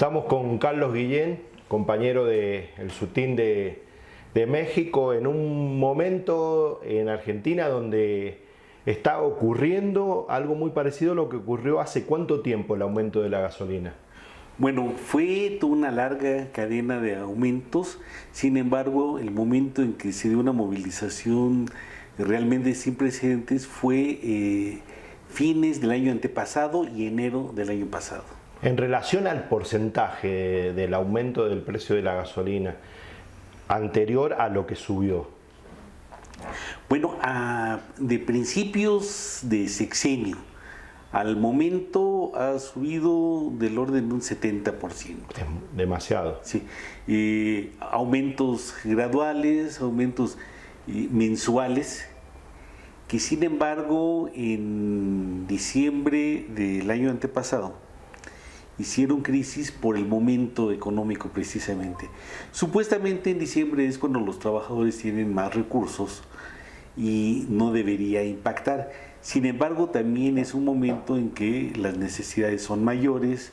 Estamos con Carlos Guillén, compañero del SUTIN de México, en un momento en Argentina donde está ocurriendo algo muy parecido a lo que ocurrió hace cuánto tiempo, el aumento de la gasolina. Bueno, fue toda una larga cadena de aumentos. Sin embargo, el momento en que se dio una movilización realmente sin precedentes fue fines del año antepasado y enero del año pasado. En relación al porcentaje del aumento del precio de la gasolina anterior a lo que subió. Bueno, de principios de sexenio al momento ha subido del orden de un 70%. Demasiado. Sí. Aumentos graduales, aumentos mensuales, que sin embargo en diciembre del año antepasado hicieron crisis por el momento económico precisamente. Supuestamente en diciembre es cuando los trabajadores tienen más recursos y no debería impactar. Sin embargo, también es un momento en que las necesidades son mayores,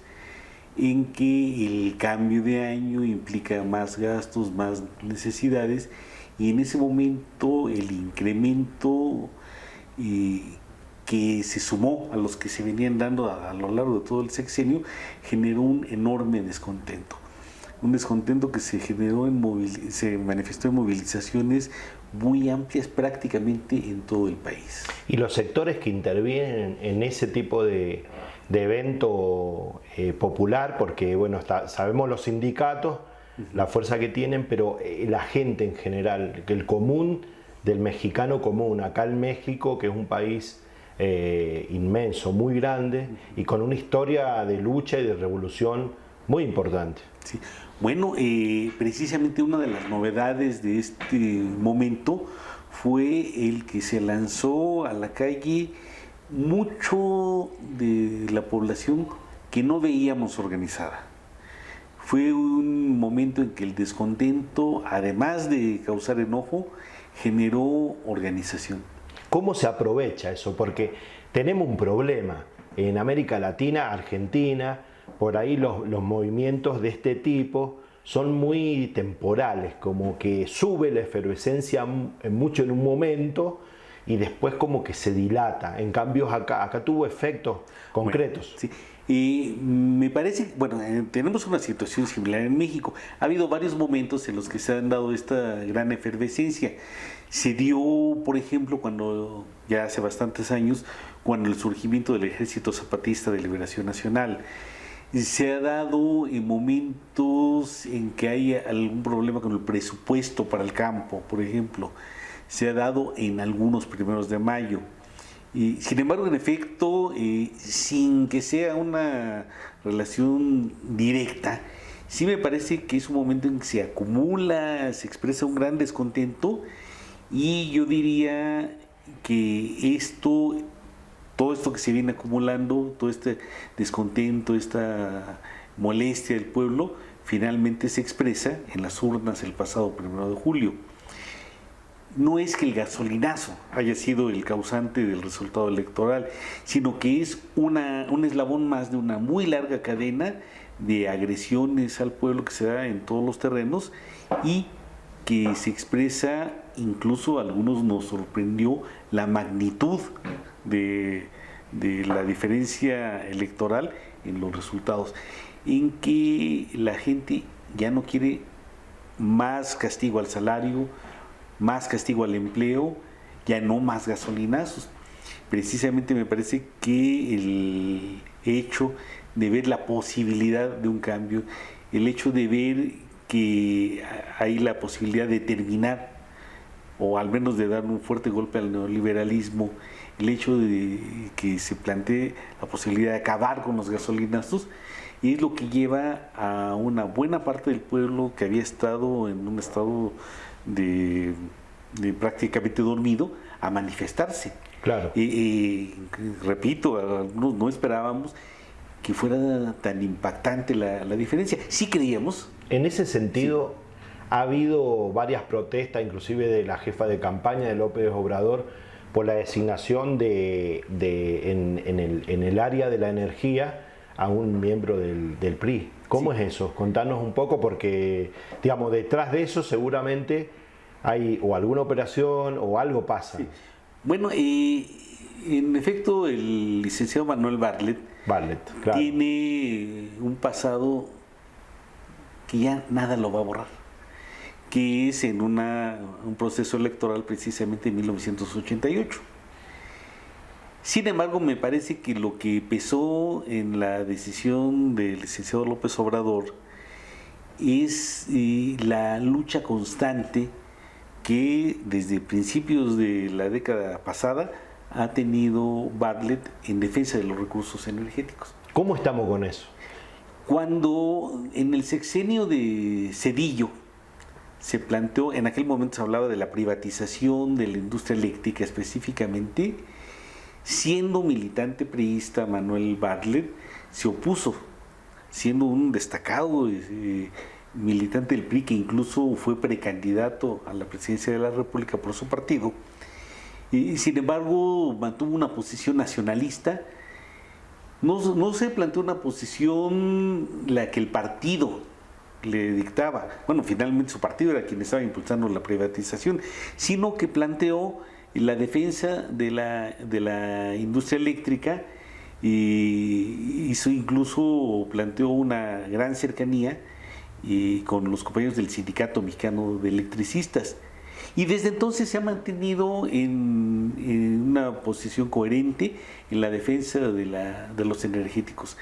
en que el cambio de año implica más gastos, más necesidades, y en ese momento el incremento que se sumó a los que se venían dando a lo largo de todo el sexenio generó un enorme descontento. Un descontento que se manifestó en movilizaciones muy amplias prácticamente en todo el país. Y los sectores que intervienen en ese tipo de evento popular, porque bueno, sabemos los sindicatos, la fuerza que tienen, pero la gente en general, el común del mexicano común, acá en México, que es un país inmenso, muy grande y con una historia de lucha y de revolución muy importante. Sí. Bueno, precisamente una de las novedades de este momento fue el que se lanzó a la calle mucho de la población que no veíamos organizada. Fue un momento en que el descontento, además de causar enojo, generó organización. ¿Cómo se aprovecha eso? Porque tenemos un problema en América Latina, Argentina, por ahí los movimientos de este tipo son muy temporales, como que sube la efervescencia mucho en un momento y después como que se dilata. En cambio acá tuvo efectos concretos. Bueno, sí. Y me parece, bueno, tenemos una situación similar en México. Ha habido varios momentos en los que se han dado esta gran efervescencia. Se dio, por ejemplo, cuando ya hace bastantes años, cuando el surgimiento del Ejército Zapatista de Liberación Nacional. Se ha dado en momentos en que hay algún problema con el presupuesto para el campo, por ejemplo. Se ha dado en algunos primeros de mayo. Sin embargo, en efecto, sin que sea una relación directa, sí me parece que es un momento en que se acumula, se expresa un gran descontento, y yo diría que todo esto que se viene acumulando, todo este descontento, esta molestia del pueblo, finalmente se expresa en las urnas el pasado 1 de julio. No es que el gasolinazo haya sido el causante del resultado electoral, sino que es un eslabón más de una muy larga cadena de agresiones al pueblo que se da en todos los terrenos y que se expresa, incluso a algunos nos sorprendió la magnitud de la diferencia electoral en los resultados, en que la gente ya no quiere más castigo al salario, más castigo al empleo, ya no más gasolinazos. Precisamente me parece que el hecho de ver la posibilidad de un cambio, el hecho de ver que hay la posibilidad de terminar, o al menos de dar un fuerte golpe al neoliberalismo, el hecho de que se plantee la posibilidad de acabar con los gasolinazos, es lo que lleva a una buena parte del pueblo que había estado en un estado de prácticamente dormido a manifestarse. Claro. Repito, algunos no esperábamos que fuera tan impactante la diferencia. Sí creíamos. En ese sentido, sí, ha habido varias protestas, inclusive de la jefa de campaña de López Obrador, por la designación en el área de la energía a un miembro del PRI. ¿Cómo es eso? Contanos un poco, porque, digamos, detrás de eso seguramente hay o alguna operación o algo pasa. Sí. Bueno, en efecto, el licenciado Manuel Bartlett, claro, tiene un pasado que ya nada lo va a borrar, que es en un proceso electoral precisamente en 1988. Sin embargo, me parece que lo que pesó en la decisión del licenciado López Obrador es la lucha constante que desde principios de la década pasada ha tenido Bartlett en defensa de los recursos energéticos. ¿Cómo estamos con eso? Cuando en el sexenio de Zedillo se planteó, en aquel momento se hablaba de la privatización de la industria eléctrica específicamente, siendo militante priista, Manuel Bartlett se opuso, siendo un destacado militante del PRI, que incluso fue precandidato a la presidencia de la República por su partido, y sin embargo mantuvo una posición nacionalista. No se planteó una posición la que el partido le dictaba, bueno, finalmente su partido era quien estaba impulsando la privatización, sino que planteó la defensa de la industria eléctrica, y hizo, incluso planteó una gran cercanía con los compañeros del Sindicato Mexicano de Electricistas. Y desde entonces se ha mantenido en una posición coherente en la defensa de los energéticos.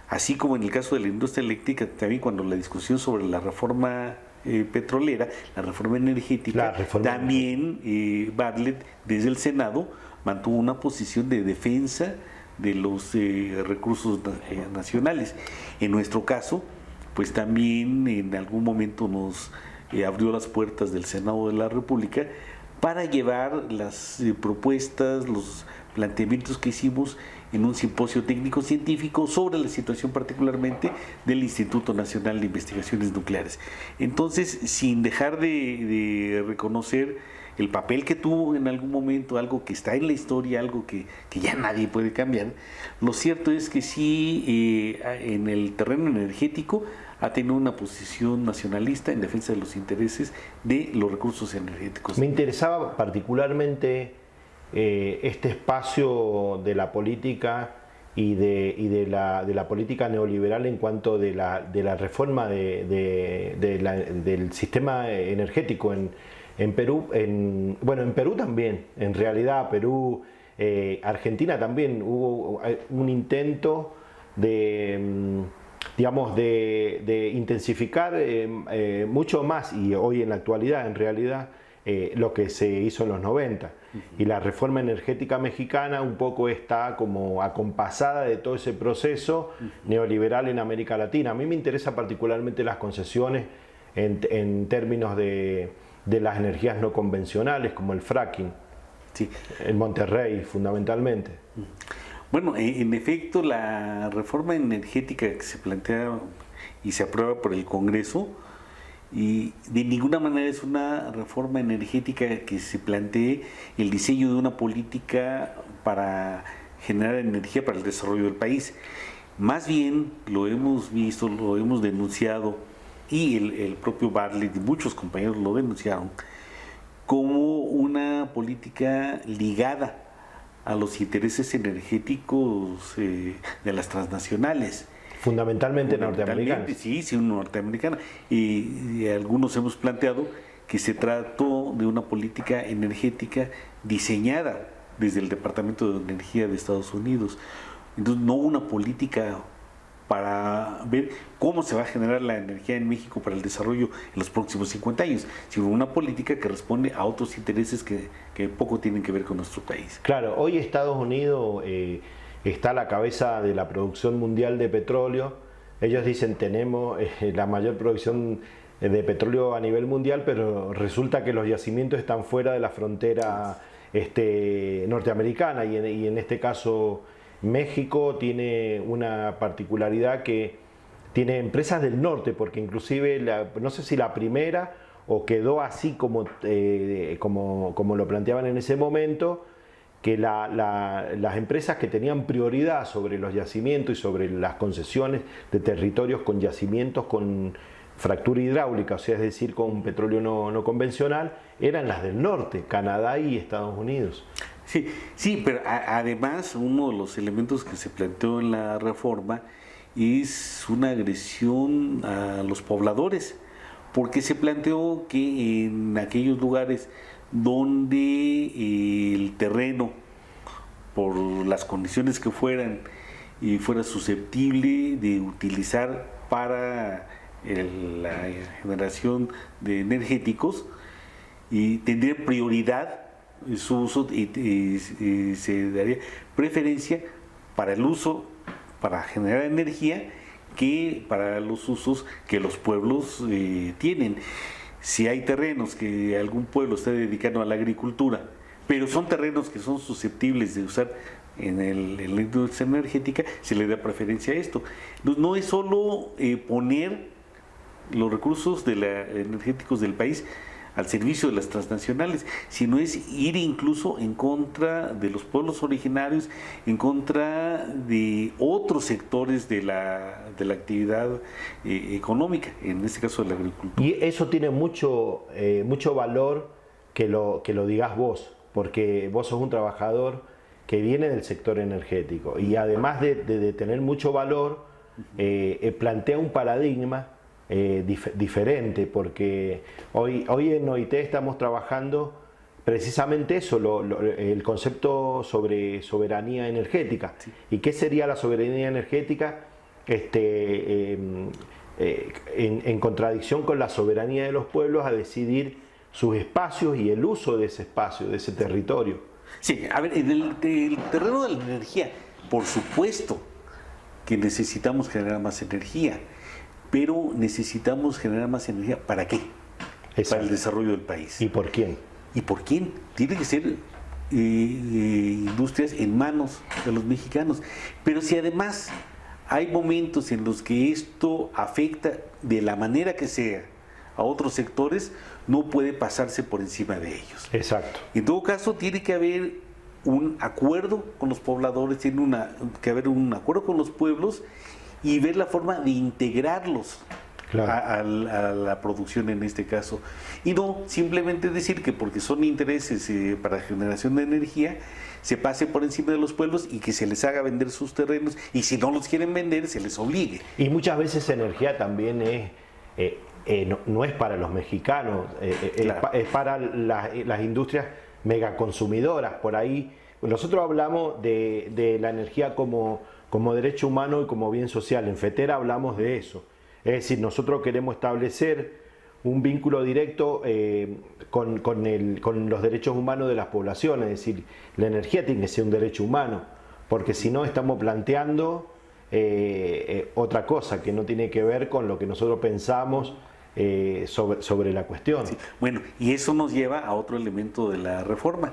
Así como en el caso de la industria eléctrica, también cuando la discusión sobre la reforma petrolera, la reforma energética, también Bartlett desde el Senado mantuvo una posición de defensa de los recursos nacionales. En nuestro caso, pues también en algún momento nos abrió las puertas del Senado de la República para llevar las propuestas, los planteamientos que hicimos en un simposio técnico-científico sobre la situación particularmente del Instituto Nacional de Investigaciones Nucleares. Entonces, sin dejar de reconocer el papel que tuvo en algún momento, algo que está en la historia, algo que ya nadie puede cambiar, lo cierto es que sí, en el terreno energético ha tenido una posición nacionalista en defensa de los intereses de los recursos energéticos. Me interesaba particularmente este espacio de la política y de la política neoliberal en cuanto de la reforma del sistema energético en Perú, en Perú también, en realidad Perú, Argentina también hubo un intento de intensificar mucho más, y hoy en la actualidad en realidad, lo que se hizo en los 90. Y la reforma energética mexicana un poco está como acompasada de todo ese proceso neoliberal en América Latina. A mí me interesa particularmente las concesiones en términos de las energías no convencionales, como el fracking, sí, en Monterrey fundamentalmente. Bueno, en efecto, la reforma energética que se plantea y se aprueba por el Congreso, y de ninguna manera es una reforma energética que se plantee el diseño de una política para generar energía para el desarrollo del país. Más bien, lo hemos visto, lo hemos denunciado, y el propio Bartlett y muchos compañeros lo denunciaron, como una política ligada a los intereses energéticos de las transnacionales. Fundamentalmente norteamericanas. Sí, norteamericana. Y algunos hemos planteado que se trató de una política energética diseñada desde el Departamento de Energía de Estados Unidos. Entonces, no una política para ver cómo se va a generar la energía en México para el desarrollo en los próximos 50 años, sino una política que responde a otros intereses que poco tienen que ver con nuestro país. Claro, hoy Estados Unidos está a la cabeza de la producción mundial de petróleo. Ellos dicen tenemos la mayor producción de petróleo a nivel mundial, pero resulta que los yacimientos están fuera de la frontera norteamericana, y en este caso México tiene una particularidad que tiene empresas del norte, porque inclusive no sé si la primera o quedó así como lo planteaban en ese momento, que las empresas que tenían prioridad sobre los yacimientos y sobre las concesiones de territorios con yacimientos con fractura hidráulica, o sea, es decir, con petróleo no convencional, eran las del norte, Canadá y Estados Unidos. Sí, sí, pero además uno de los elementos que se planteó en la reforma es una agresión a los pobladores, porque se planteó que en aquellos lugares donde el terreno, por las condiciones que fueran, y fuera susceptible de utilizar para la generación de energéticos, y tendría prioridad su uso y se daría preferencia para el uso para generar energía que para los usos que los pueblos tienen. Si hay terrenos que algún pueblo está dedicando a la agricultura, pero son terrenos que son susceptibles de usar en la industria energética, se le da preferencia a esto. No es solo poner los recursos energéticos del país al servicio de las transnacionales, sino es ir incluso en contra de los pueblos originarios, en contra de otros sectores de la actividad económica, en este caso de la agricultura. Y eso tiene mucho valor que lo digas vos, porque vos sos un trabajador que viene del sector energético y además de tener mucho valor, plantea un paradigma diferente, porque hoy en OIT estamos trabajando precisamente eso, el concepto sobre soberanía energética. Sí. ¿Y qué sería la soberanía energética? En contradicción con la soberanía de los pueblos a decidir sus espacios y el uso de ese espacio, de ese territorio. Sí, a ver, en el terreno de la energía, por supuesto que necesitamos generar más energía, pero necesitamos generar más energía, ¿para qué? Exacto. Para el desarrollo del país. ¿Y por quién? ¿Y por quién? Tiene que ser industrias en manos de los mexicanos. Pero si además hay momentos en los que esto afecta de la manera que sea a otros sectores, no puede pasarse por encima de ellos. Exacto. En todo caso, tiene que haber un acuerdo con los pobladores, tiene que haber un acuerdo con los pueblos y ver la forma de integrarlos, claro, a la producción en este caso. Y no simplemente decir que porque son intereses para generación de energía, se pase por encima de los pueblos y que se les haga vender sus terrenos, y si no los quieren vender, se les obligue. Y muchas veces energía también no es para los mexicanos, claro, es para las industrias megaconsumidoras. Por ahí nosotros hablamos de la energía como derecho humano y como bien social. En FETERA hablamos de eso. Es decir, nosotros queremos establecer un vínculo directo con los derechos humanos de las poblaciones. Es decir, la energía tiene que ser un derecho humano, porque si no estamos planteando otra cosa que no tiene que ver con lo que nosotros pensamos sobre la cuestión. Sí. Bueno, y eso nos lleva a otro elemento de la reforma.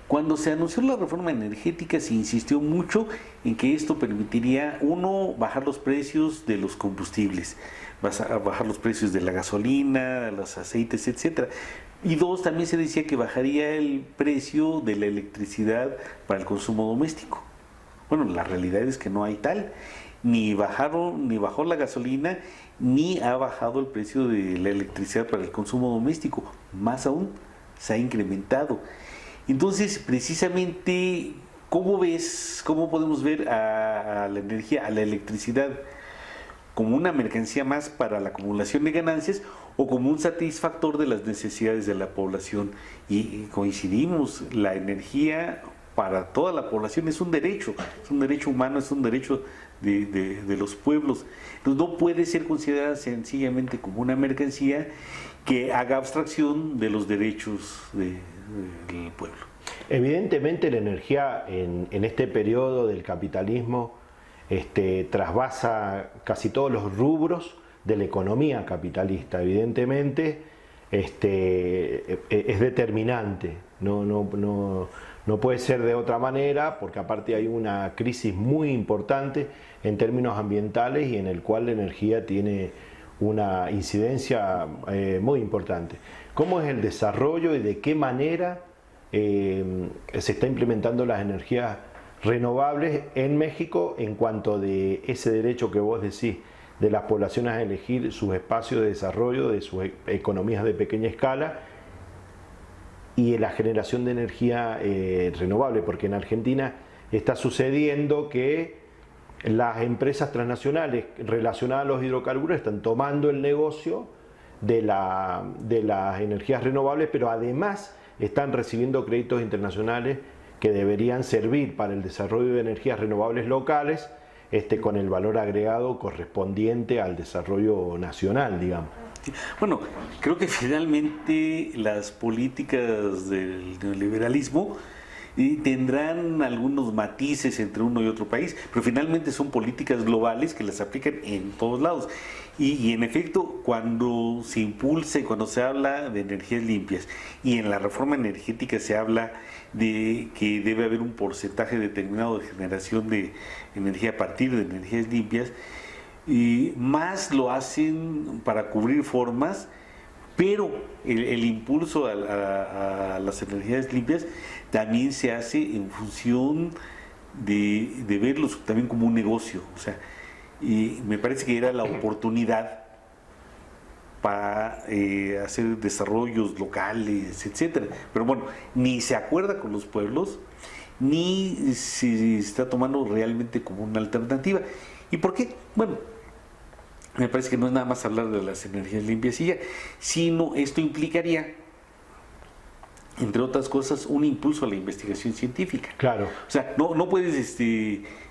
Cuando se anunció la reforma energética, se insistió mucho en que esto permitiría, uno, bajar los precios de los combustibles, bajar los precios de la gasolina, los aceites, etcétera. Y dos, también se decía que bajaría el precio de la electricidad para el consumo doméstico. Bueno, la realidad es que no hay tal. Ni bajó la gasolina, ni ha bajado el precio de la electricidad para el consumo doméstico. Más aún, se ha incrementado. Entonces, precisamente, ¿cómo podemos ver a la energía, a la electricidad, como una mercancía más para la acumulación de ganancias o como un satisfactor de las necesidades de la población? Y coincidimos, la energía para toda la población es un derecho humano, es un derecho de los pueblos. Entonces, no puede ser considerada sencillamente como una mercancía que haga abstracción de los derechos del pueblo. Evidentemente la energía en este periodo del capitalismo trasvasa casi todos los rubros de la economía capitalista. Evidentemente es determinante, no puede ser de otra manera, porque aparte hay una crisis muy importante en términos ambientales y en el cual la energía tiene una incidencia muy importante. ¿Cómo es el desarrollo y de qué manera se está implementando las energías renovables en México en cuanto de ese derecho que vos decís de las poblaciones a elegir sus espacios de desarrollo, de sus economías de pequeña escala y la generación de energía renovable, porque en Argentina está sucediendo que las empresas transnacionales relacionadas a los hidrocarburos están tomando el negocio de las energías renovables, pero además están recibiendo créditos internacionales que deberían servir para el desarrollo de energías renovables locales, con el valor agregado correspondiente al desarrollo nacional, digamos. Bueno, creo que finalmente las políticas del neoliberalismo tendrán algunos matices entre uno y otro país, pero finalmente son políticas globales que las aplican en todos lados. Y en efecto, cuando se impulse, cuando se habla de energías limpias y en la reforma energética se habla de que debe haber un porcentaje determinado de generación de energía a partir de energías limpias, y más lo hacen para cubrir formas, pero el impulso a las energías limpias también se hace en función de verlos también como un negocio. O sea, y me parece que era la oportunidad para hacer desarrollos locales, etcétera. Pero bueno, ni se acuerda con los pueblos, ni se está tomando realmente como una alternativa. ¿Y por qué? Bueno, me parece que no es nada más hablar de las energías limpias y ya, sino esto implicaría, entre otras cosas, un impulso a la investigación científica. Claro. O sea, no puedes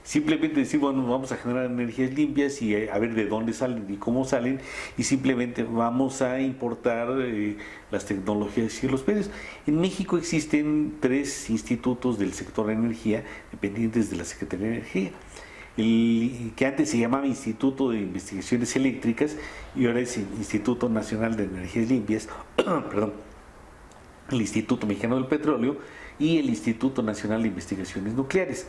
simplemente decir, bueno, vamos a generar energías limpias y a ver de dónde salen y cómo salen, y simplemente vamos a importar las tecnologías y los medios. En México existen 3 institutos del sector energía dependientes de la Secretaría de Energía. Que antes se llamaba Instituto de Investigaciones Eléctricas y ahora es el Instituto Nacional de Energías Limpias, perdón, el Instituto Mexicano del Petróleo y el Instituto Nacional de Investigaciones Nucleares.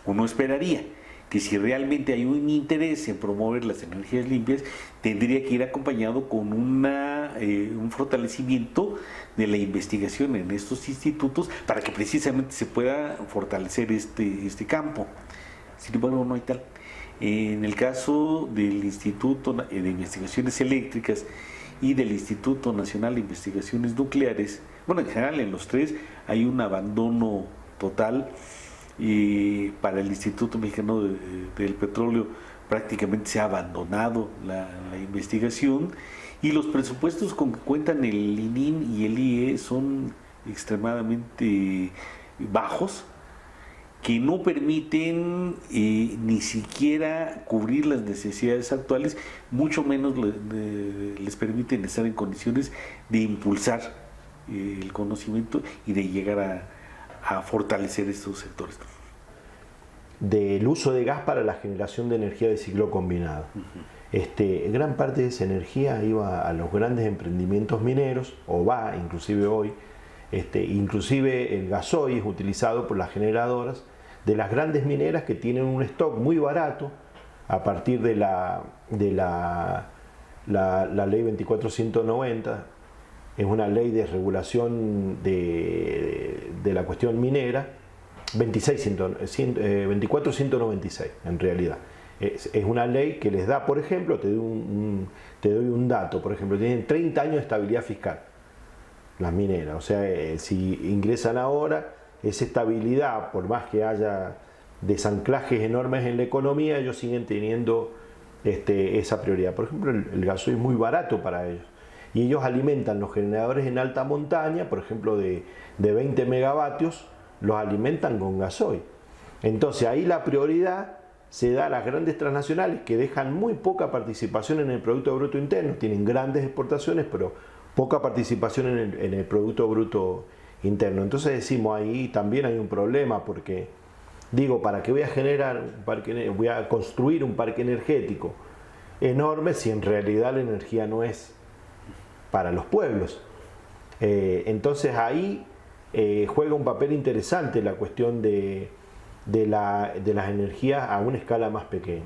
Uno esperaría que si realmente hay un interés en promover las energías limpias, tendría que ir acompañado con un fortalecimiento de la investigación en estos institutos para que precisamente se pueda fortalecer este campo. Sin embargo, no hay tal. En el caso del Instituto de Investigaciones Eléctricas y del Instituto Nacional de Investigaciones Nucleares, bueno, en general en los 3 hay un abandono total, y para el Instituto Mexicano del Petróleo prácticamente se ha abandonado la investigación, y los presupuestos con que cuentan el ININ y el IE son extremadamente bajos, que no permiten ni siquiera cubrir las necesidades actuales, mucho menos les permiten estar en condiciones de impulsar el conocimiento y de llegar a fortalecer estos sectores. Del uso de gas para la generación de energía de ciclo combinado. Gran parte de esa energía iba a los grandes emprendimientos mineros, o va inclusive hoy. Inclusive el gasoil es utilizado por las generadoras de las grandes mineras que tienen un stock muy barato a partir de la ley 24190. Es una ley de regulación de la cuestión minera, 24196 en realidad. Es una ley que les da, por ejemplo, te doy un dato, por ejemplo, tienen 30 años de estabilidad fiscal las mineras, o sea, si ingresan ahora, esa estabilidad, por más que haya desanclajes enormes en la economía, ellos siguen teniendo esa prioridad. Por ejemplo, el gasoil es muy barato para ellos, y ellos alimentan los generadores en alta montaña, por ejemplo, de 20 megavatios, los alimentan con gasoil. Entonces ahí la prioridad se da a las grandes transnacionales que dejan muy poca participación en el Producto Bruto Interno, tienen grandes exportaciones, pero poca participación en el Producto Bruto Interno. Entonces decimos, ahí también hay un problema, porque digo, ¿para qué voy a generar un parque, voy a construir un parque energético enorme si en realidad la energía no es para los pueblos? Entonces ahí juega un papel interesante la cuestión de las energías a una escala más pequeña.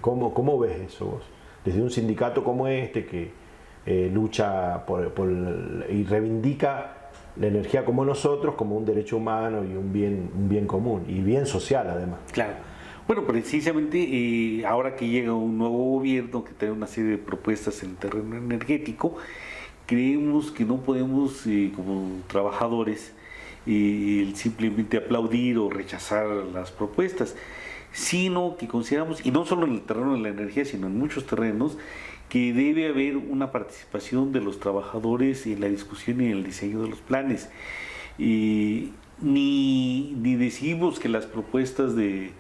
¿Cómo ves eso vos? Desde un sindicato como este que lucha y reivindica la energía como nosotros, como un derecho humano y un bien común, y bien social además. Claro. Bueno, precisamente ahora que llega un nuevo gobierno que trae una serie de propuestas en el terreno energético, creemos que no podemos, como trabajadores, simplemente aplaudir o rechazar las propuestas, sino que consideramos, y no solo en el terreno de la energía, sino en muchos terrenos, que debe haber una participación de los trabajadores en la discusión y en el diseño de los planes. Ni decimos que las propuestas del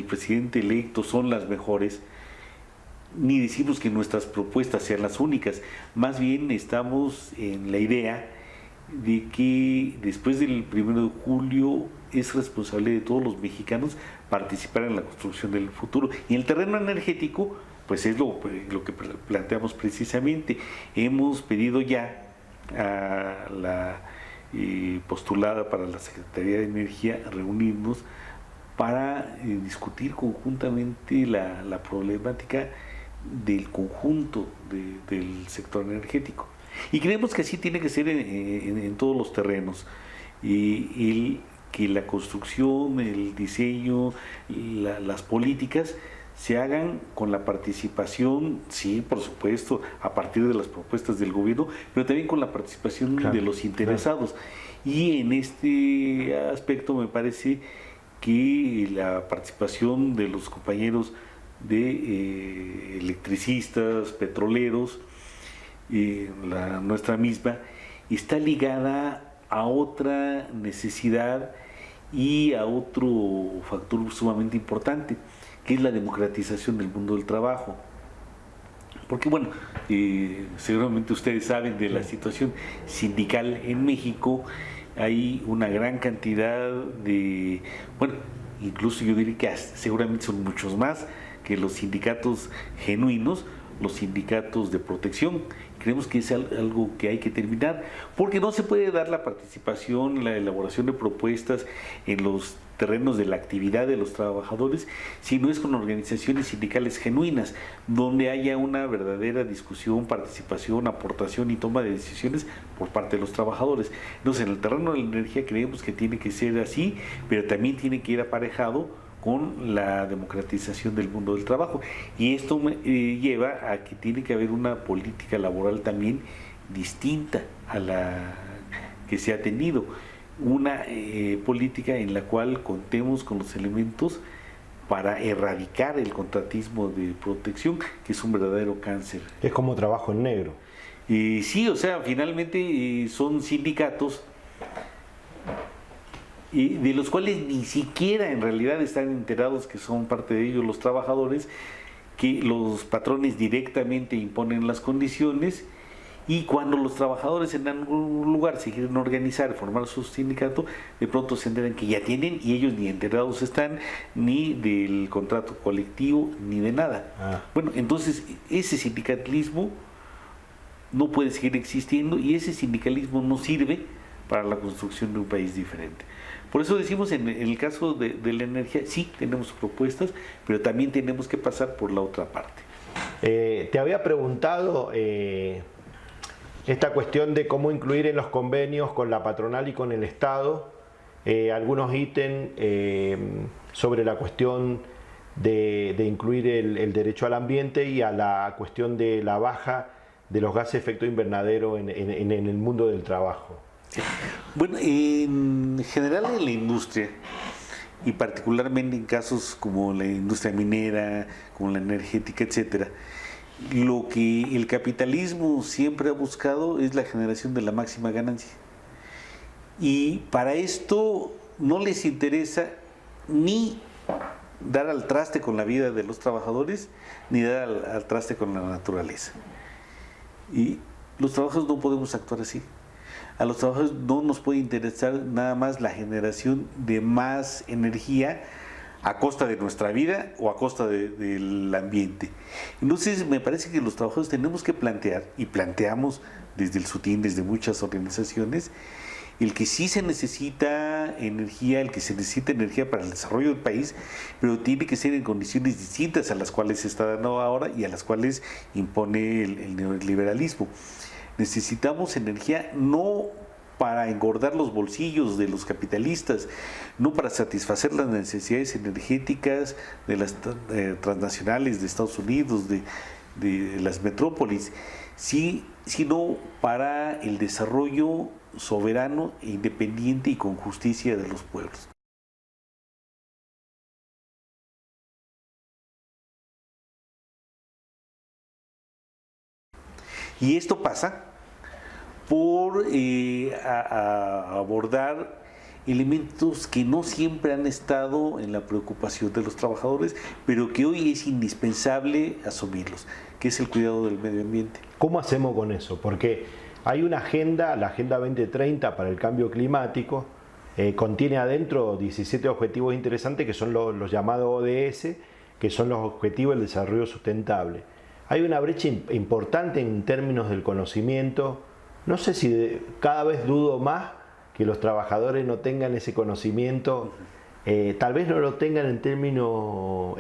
presidente electo son las mejores, ni decimos que nuestras propuestas sean las únicas. Más bien estamos en la idea de que después del 1 de julio es responsable de todos los mexicanos participar en la construcción del futuro. Y en el terreno energético, pues es lo que planteamos precisamente. Hemos pedido ya a la postulada para la Secretaría de Energía reunirnos para discutir conjuntamente la problemática del conjunto del sector energético. Y creemos que así tiene que ser en todos los terrenos. Que la construcción, el diseño, las políticas se hagan con la participación, sí, por supuesto, a partir de las propuestas del gobierno, pero también con la participación de los interesados. Claro. Y en este aspecto me parece que la participación de los compañeros de electricistas, petroleros, nuestra misma, está ligada a otra necesidad y a otro factor sumamente importante, que es la democratización del mundo del trabajo. Porque bueno, seguramente ustedes saben de la situación sindical en México. Hay una gran cantidad de, bueno, incluso yo diría que seguramente son muchos más que los sindicatos genuinos, los sindicatos de protección. Creemos que es algo que hay que terminar, porque no se puede dar la participación, la elaboración de propuestas en los terrenos de la actividad de los trabajadores, si no es con organizaciones sindicales genuinas, donde haya una verdadera discusión, participación, aportación y toma de decisiones por parte de los trabajadores. Entonces, en el terreno de la energía creemos que tiene que ser así, pero también tiene que ir aparejado con la democratización del mundo del trabajo. Y esto lleva a que tiene que haber una política laboral también distinta a la que se ha tenido. Una política en la cual contemos con los elementos para erradicar el contratismo de protección, que es un verdadero cáncer. Es como trabajo en negro. Sí, o sea, finalmente son sindicatos de los cuales ni siquiera en realidad están enterados que son parte de ellos los trabajadores, que los patrones directamente imponen las condiciones, y cuando los trabajadores en algún lugar se quieren organizar, formar su sindicato, de pronto se enteran que ya tienen, y ellos ni enterados están ni del contrato colectivo ni de nada. Bueno, entonces ese sindicalismo no puede seguir existiendo, y ese sindicalismo no sirve para la construcción de un país diferente. Por eso decimos, en el caso de la energía, sí tenemos propuestas, pero también tenemos que pasar por la otra parte. Te había preguntado esta cuestión de cómo incluir en los convenios con la patronal y con el Estado algunos ítems sobre la cuestión de incluir el derecho al ambiente y a la cuestión de la baja de los gases de efecto invernadero en el mundo del trabajo. Bueno, en general en la industria, y particularmente en casos como la industria minera, como la energética, etcétera, lo que el capitalismo siempre ha buscado es la generación de la máxima ganancia. Y para esto no les interesa ni dar al traste con la vida de los trabajadores, ni dar al traste con la naturaleza. Y los trabajadores no podemos actuar así. A los trabajadores no nos puede interesar nada más la generación de más energía a costa de nuestra vida o a costa del ambiente. Entonces me parece que los trabajadores tenemos que plantear, y planteamos desde el SUTIN, desde muchas organizaciones, el que sí se necesita energía, para el desarrollo del país, pero tiene que ser en condiciones distintas a las cuales se está dando ahora y a las cuales impone el neoliberalismo. Necesitamos energía no para engordar los bolsillos de los capitalistas, no para satisfacer las necesidades energéticas de las transnacionales de Estados Unidos, de las metrópolis, sí, sino para el desarrollo soberano, independiente y con justicia de los pueblos. Y esto pasa por abordar elementos que no siempre han estado en la preocupación de los trabajadores, pero que hoy es indispensable asumirlos, que es el cuidado del medio ambiente. ¿Cómo hacemos con eso? Porque hay una agenda, la Agenda 2030 para el cambio climático, contiene adentro 17 objetivos interesantes que son los llamados ODS, que son los objetivos del desarrollo sustentable. Hay una brecha importante en términos del conocimiento. No sé si cada vez dudo más que los trabajadores no tengan ese conocimiento, tal vez no lo tengan en términos,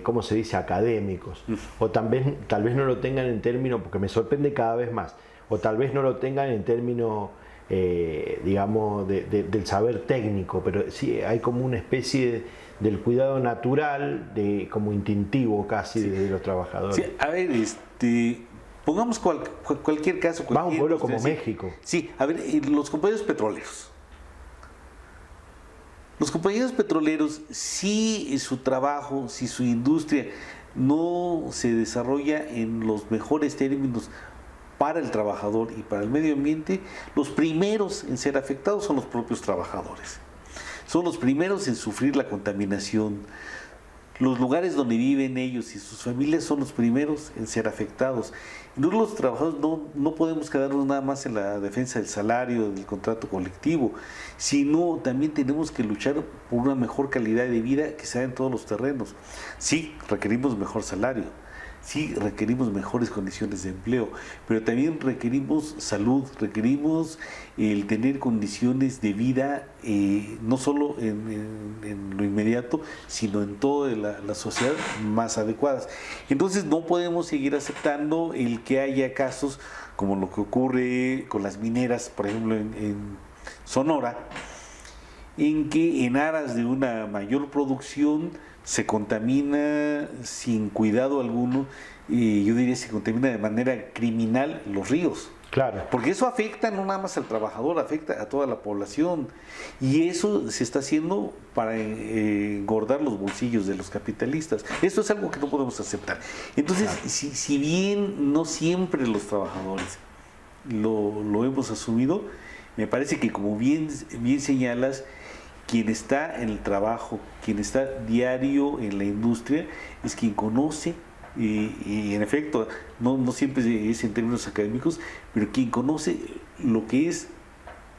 ¿cómo se dice?, académicos, o tal vez no lo tengan en términos, porque me sorprende cada vez más, o tal vez no lo tengan en términos, digamos, del saber técnico, pero sí hay como una especie del cuidado natural, como instintivo casi, sí, de los trabajadores. Sí, a ver, pongamos cualquier caso. Más un pueblo como México. Sí, a ver, los compañeros petroleros. Los compañeros petroleros, si su trabajo, si su industria no se desarrolla en los mejores términos para el trabajador y para el medio ambiente, los primeros en ser afectados son los propios trabajadores. Son los primeros en sufrir la contaminación. Los lugares donde viven ellos y sus familias son los primeros en ser afectados. Y nosotros los trabajadores no podemos quedarnos nada más en la defensa del salario, del contrato colectivo, sino también tenemos que luchar por una mejor calidad de vida que sea en todos los terrenos. Sí, requerimos mejor salario, sí, requerimos mejores condiciones de empleo, pero también requerimos salud, requerimos el tener condiciones de vida, no solo en lo inmediato, sino en toda la sociedad más adecuadas. Entonces no podemos seguir aceptando el que haya casos como lo que ocurre con las mineras, por ejemplo en Sonora, en que en aras de una mayor producción se contamina sin cuidado alguno, y yo diría se contamina de manera criminal los ríos. Claro. Porque eso afecta no nada más al trabajador, afecta a toda la población. Y eso se está haciendo para engordar los bolsillos de los capitalistas. Esto es algo que no podemos aceptar. Entonces, claro, si bien no siempre los trabajadores lo hemos asumido, me parece que como bien señalas, quien está en el trabajo, quien está diario en la industria, es quien conoce, y en efecto, no siempre es en términos académicos, pero quien conoce lo que es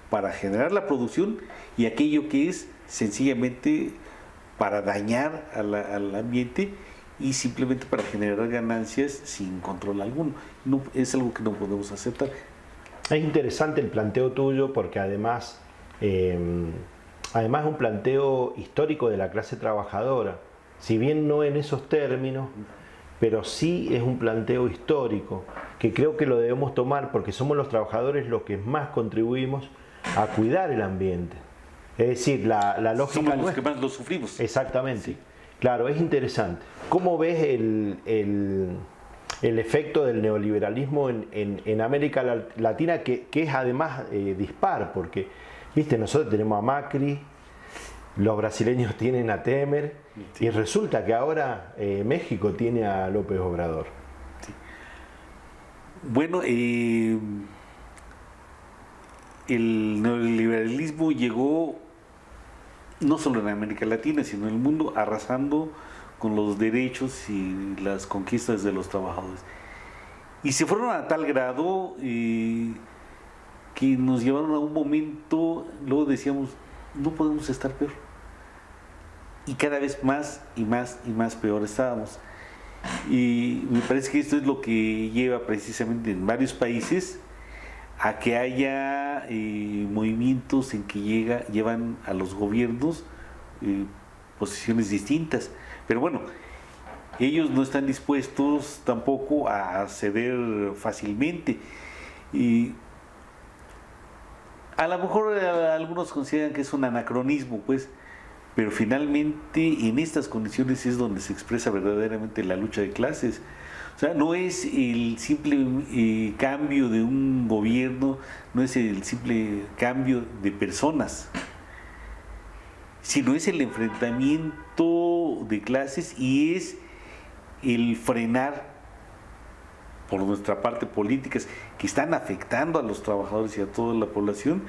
para generar la producción y aquello que es sencillamente para dañar al ambiente y simplemente para generar ganancias sin control alguno. No, es algo que no podemos aceptar. Es interesante el planteo tuyo porque además es un planteo histórico de la clase trabajadora, si bien no en esos términos, pero sí es un planteo histórico que creo que lo debemos tomar porque somos los trabajadores los que más contribuimos a cuidar el ambiente. Es decir, la lógica somos los que más lo sufrimos. Exactamente. Sí. Claro, es interesante. ¿Cómo ves el efecto del neoliberalismo en América Latina, que es además dispar? Porque, viste, nosotros tenemos a Macri, los brasileños tienen a Temer, sí, y resulta que ahora México tiene a López Obrador. Sí. Bueno, el neoliberalismo llegó no solo en América Latina, sino en el mundo, arrasando con los derechos y las conquistas de los trabajadores. Y se fueron a tal grado que nos llevaron a un momento, luego decíamos, no podemos estar peor. Y cada vez más y más y más peor estábamos. Y me parece que esto es lo que lleva precisamente en varios países a que haya movimientos en que llevan a los gobiernos posiciones distintas. Pero bueno, ellos no están dispuestos tampoco a ceder fácilmente. Y A lo mejor algunos consideran que es un anacronismo, pues, pero finalmente en estas condiciones es donde se expresa verdaderamente la lucha de clases. O sea, no es el simple cambio de un gobierno, no es el simple cambio de personas, sino es el enfrentamiento de clases y es el frenar por nuestra parte políticas que están afectando a los trabajadores y a toda la población,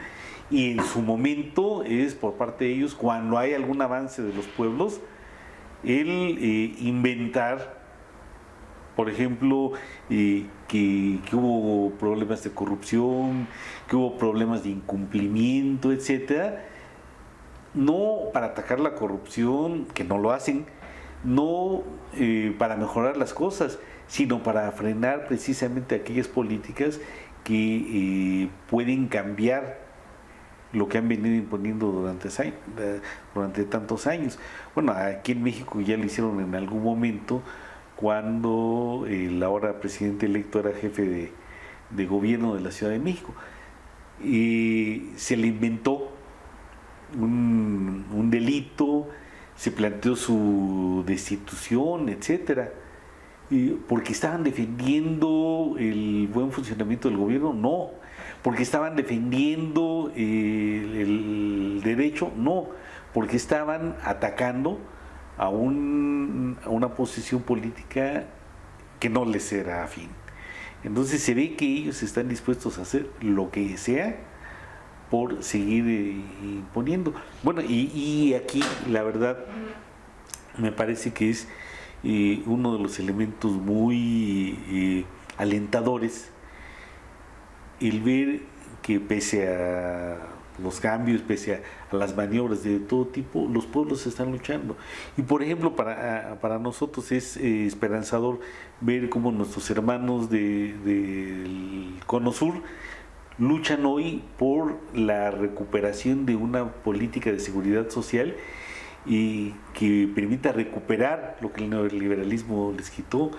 y en su momento es por parte de ellos, cuando hay algún avance de los pueblos, el inventar, por ejemplo, que hubo problemas de corrupción, que hubo problemas de incumplimiento, etcétera, no para atacar la corrupción, que no lo hacen, no para mejorar las cosas, sino para frenar precisamente aquellas políticas que pueden cambiar lo que han venido imponiendo durante tantos años. Bueno, aquí en México ya lo hicieron en algún momento, cuando el ahora presidente electo era jefe de gobierno de la Ciudad de México, y se le inventó un delito, se planteó su destitución, etcétera. ¿Porque estaban defendiendo el buen funcionamiento del gobierno? No. ¿Porque estaban defendiendo el derecho? No. Porque estaban atacando a una posición política que no les era afín. Entonces se ve que ellos están dispuestos a hacer lo que sea por seguir imponiendo. Bueno, y aquí la verdad me parece que es uno de los elementos muy alentadores el ver que pese a los cambios, pese a las maniobras de todo tipo, los pueblos están luchando. Y por ejemplo, para nosotros es esperanzador ver cómo nuestros hermanos del Cono Sur luchan hoy por la recuperación de una política de seguridad social y que permita recuperar lo que el neoliberalismo les quitó,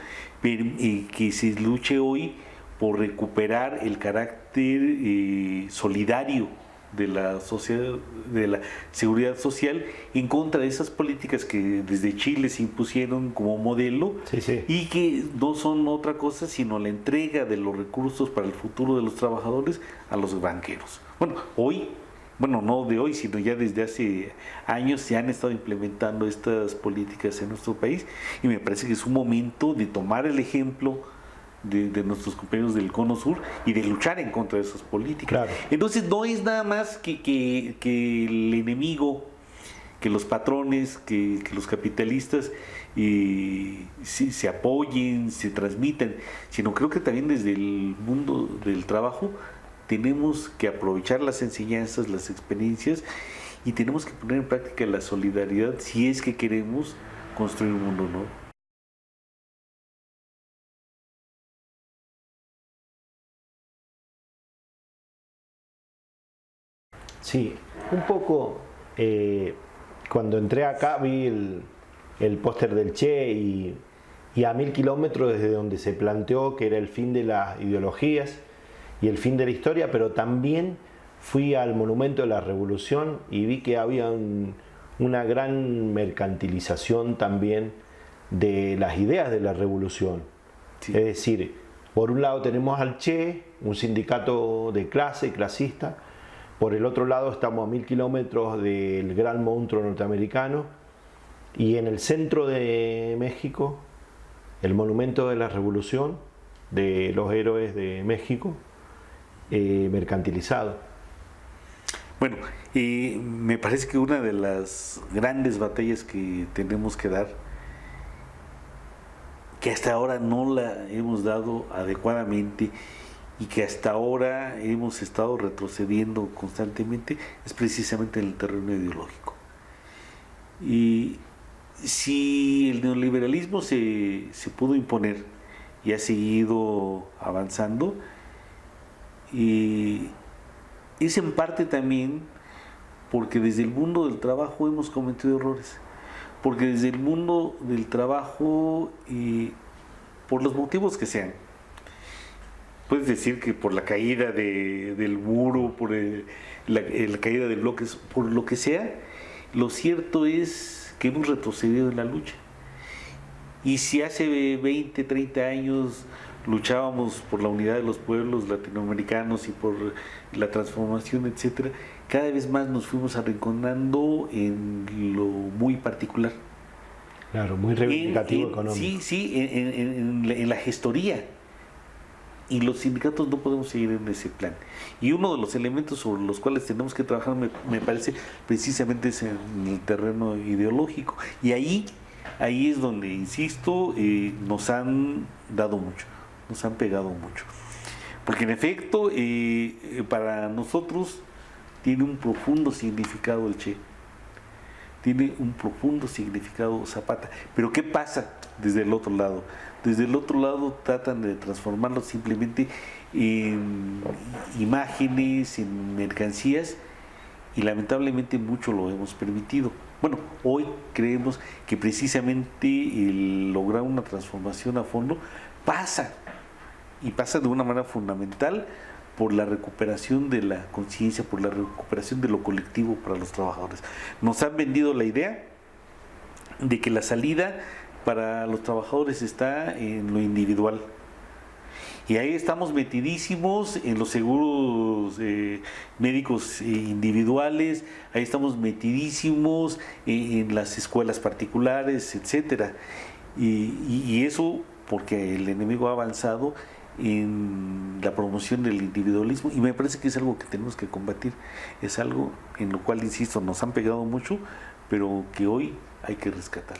y que se luche hoy por recuperar el carácter solidario de la sociedad, de la seguridad social, en contra de esas políticas que desde Chile se impusieron como modelo, sí. Y que no son otra cosa sino la entrega de los recursos para el futuro de los trabajadores a los banqueros. Bueno, no de hoy, sino ya desde hace años se han estado implementando estas políticas en nuestro país, y me parece que es un momento de tomar el ejemplo de nuestros compañeros del Cono Sur y de luchar en contra de esas políticas. Claro. Entonces no es nada más que el enemigo, que los patrones, que los capitalistas se apoyen, se transmitan, sino creo que también desde el mundo del trabajo tenemos que aprovechar las enseñanzas, las experiencias, y tenemos que poner en práctica la solidaridad si es que queremos construir un mundo nuevo. Sí, un poco, cuando entré acá vi el póster del Che y a 1000 kilómetros desde donde se planteó que era el fin de las ideologías y el fin de la historia, pero también fui al Monumento de la Revolución y vi que había una gran mercantilización también de las ideas de la revolución. Sí. Es decir, por un lado tenemos al Che, un sindicato de clase, clasista. Por el otro lado estamos a 1000 kilómetros del gran monstruo norteamericano, y en el centro de México el Monumento de la Revolución de los héroes de México, mercantilizado. Bueno, me parece que una de las grandes batallas que tenemos que dar, que hasta ahora no la hemos dado adecuadamente y que hasta ahora hemos estado retrocediendo constantemente, es precisamente en el terreno ideológico. Y si el neoliberalismo se pudo imponer y ha seguido avanzando, es en parte también porque desde el mundo del trabajo hemos cometido errores, porque desde el mundo del trabajo, por los motivos que sean, puedes decir que por la caída del muro, por la caída de bloques, por lo que sea, lo cierto es que hemos retrocedido en la lucha. Y si hace 20, 30 años luchábamos por la unidad de los pueblos latinoamericanos y por la transformación, etcétera, cada vez más nos fuimos arrinconando en lo muy particular. Claro, muy reivindicativo económico. Sí, sí, en la gestoría. Y los sindicatos no podemos seguir en ese plan. Y uno de los elementos sobre los cuales tenemos que trabajar, me parece, precisamente es en el terreno ideológico. Y ahí es donde, insisto, nos han dado mucho, nos han pegado mucho. Porque en efecto, para nosotros tiene un profundo significado el Che. Tiene un profundo significado Zapata. Pero ¿qué pasa desde el otro lado? Desde el otro lado tratan de transformarlo simplemente en imágenes, en mercancías, y lamentablemente mucho lo hemos permitido. Bueno, hoy creemos que precisamente el lograr una transformación a fondo pasa de una manera fundamental por la recuperación de la conciencia, por la recuperación de lo colectivo para los trabajadores. Nos han vendido la idea de que la salida para los trabajadores está en lo individual. Y ahí estamos metidísimos en los seguros médicos individuales, ahí estamos metidísimos en las escuelas particulares, etcétera. Y eso porque el enemigo ha avanzado en la promoción del individualismo, y me parece que es algo que tenemos que combatir, es algo en lo cual, insisto, nos han pegado mucho, pero que hoy hay que rescatar.